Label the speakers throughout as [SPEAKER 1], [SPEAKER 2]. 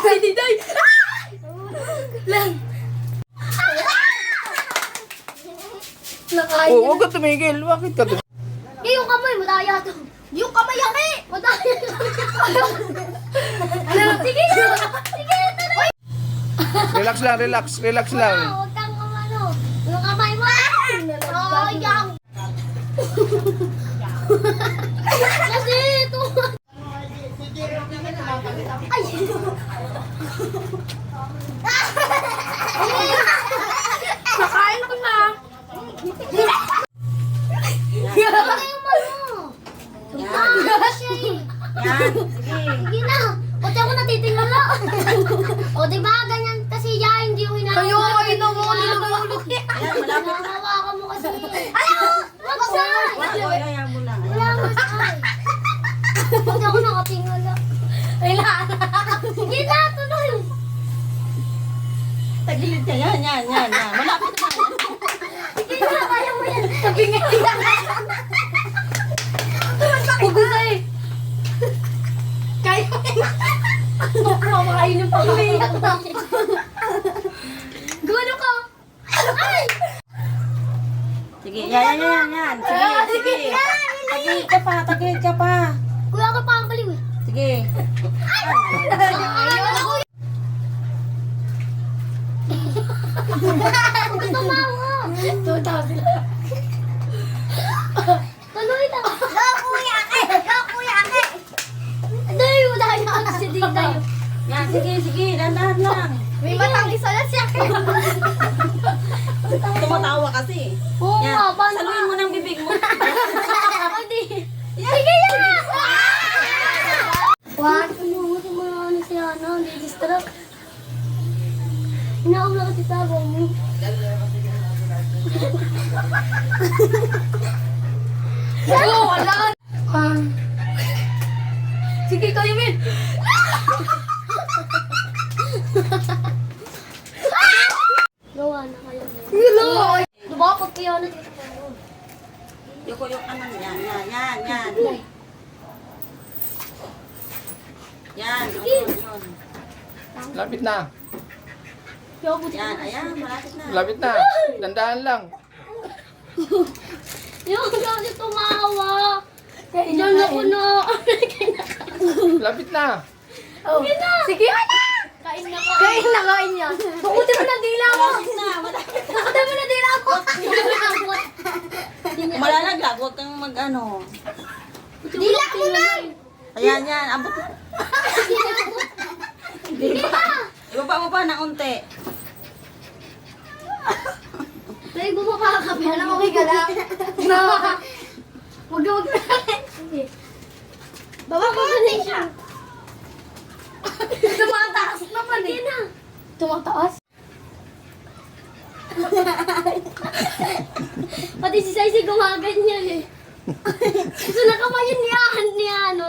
[SPEAKER 1] Ay, Diday! Lang! Nakain
[SPEAKER 2] Oh, huwag ka tumigil. Bakit ka tumigil?
[SPEAKER 1] yung kamay, madaya to. Yung kamay, yaki! Madaya to. Sige na! Sige na, tuloy!
[SPEAKER 2] Relax lang, relax lang.
[SPEAKER 1] Huwag kang ano. Yung kamay mo. Sayang. Kasi ito. Ay! Nakain ko na. Ano yung malo? Yan. Sige na. Pati ako natitingala. O diba, ganyan kasi yan, hindi yung hinahanap. Kayo, kayo na mo. Hawakan mo kasi. Ayaw! Wag sa'y!
[SPEAKER 3] Kaya mo lang.
[SPEAKER 1] Wala mo sa'y. Pati ako nakatingala. Kailangan. Sige na, tuloy.
[SPEAKER 3] Tagilid ka. Yan. Malapit na.
[SPEAKER 1] Sige na, kaya mo yan. Sabi nga yan. Huwag ko sa'y. Kaya mo yan. Kumakain yung pag-umiyak na. Gano ka? Ay!
[SPEAKER 3] Sige, yan. Sige. Tagilid ka pa.
[SPEAKER 1] Kuya ka pa ang baliw eh.
[SPEAKER 3] Sige.
[SPEAKER 1] Tumawa. Tumawa sila. Tuloy lang. Go, kuya ake! Go, kuya ake! Hindi, wala na kasi dito tayo.
[SPEAKER 3] Yan, sige. Dandahan lang.
[SPEAKER 1] May matang isa na siya.
[SPEAKER 3] Tumatawa kasi.
[SPEAKER 1] Oo
[SPEAKER 3] Yan.
[SPEAKER 1] nga, paano
[SPEAKER 3] Saluhin mo ng bibig mo.
[SPEAKER 1] Hindi. Sige yan! What? Ano si Ana? Hindi distract. Inaula kasi sabaw mo. Hello, wala! Sige, kayo, Min! Gawa na kayo. Hello! Diba, pag kayo na dito kayo.
[SPEAKER 3] Yuko yung kanan. Yan. Yan. Yun.
[SPEAKER 2] Lapit na.
[SPEAKER 3] Yan. Ayan, malapit na.
[SPEAKER 2] Lapit na. Dandahan lang.
[SPEAKER 1] Yung kasi tumawa. Diyan ako na.
[SPEAKER 2] Lapit na.
[SPEAKER 1] Sige na. Sige na. Kain na kain yan. Pakutin mo na dila mo. Pakutin mo na dila mo.
[SPEAKER 3] Malalaglag, huwag kang mag-ano.
[SPEAKER 1] Dila mo na.
[SPEAKER 3] Ayan. Abot. Ibaba mo pa ng unti.
[SPEAKER 1] Tayo bumaba ka. Alam mo, okay ka lang. Wag na. Sige. Baba ko na siya. Tumataas naman eh. Sige na. Tumataas? Pati si Saisi gumaganyan eh. Gusto na kamayin ni Hana.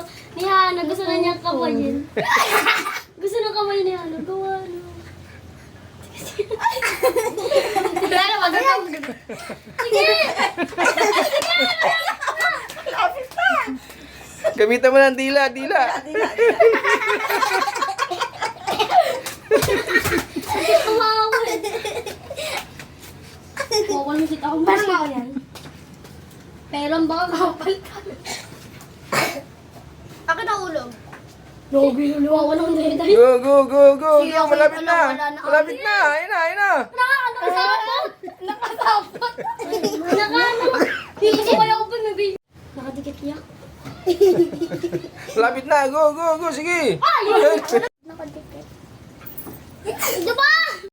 [SPEAKER 1] Gusto na niya kamayin. Gusto na kamayin ni Hana. Gawa na. Pero wag ka. Sige!
[SPEAKER 2] Gamitan mo ng dila.
[SPEAKER 1] Tumawa eh. Bawal mo si Taong. Parang ako yan. Pero ang baka kapal ka. Akin na ulog. Logi, wala akong dahil.
[SPEAKER 2] Go.
[SPEAKER 1] Sige, okay,
[SPEAKER 2] Malapit
[SPEAKER 1] wala
[SPEAKER 2] na.
[SPEAKER 1] na.
[SPEAKER 2] Malapit na. Ayun na.
[SPEAKER 1] Nakasapot! Nakano? Hindi ko kaya ako pinabili. Nakadikit niya.
[SPEAKER 2] Malapit na. Go. Sige.
[SPEAKER 1] Ay! Nakadikit. Diba?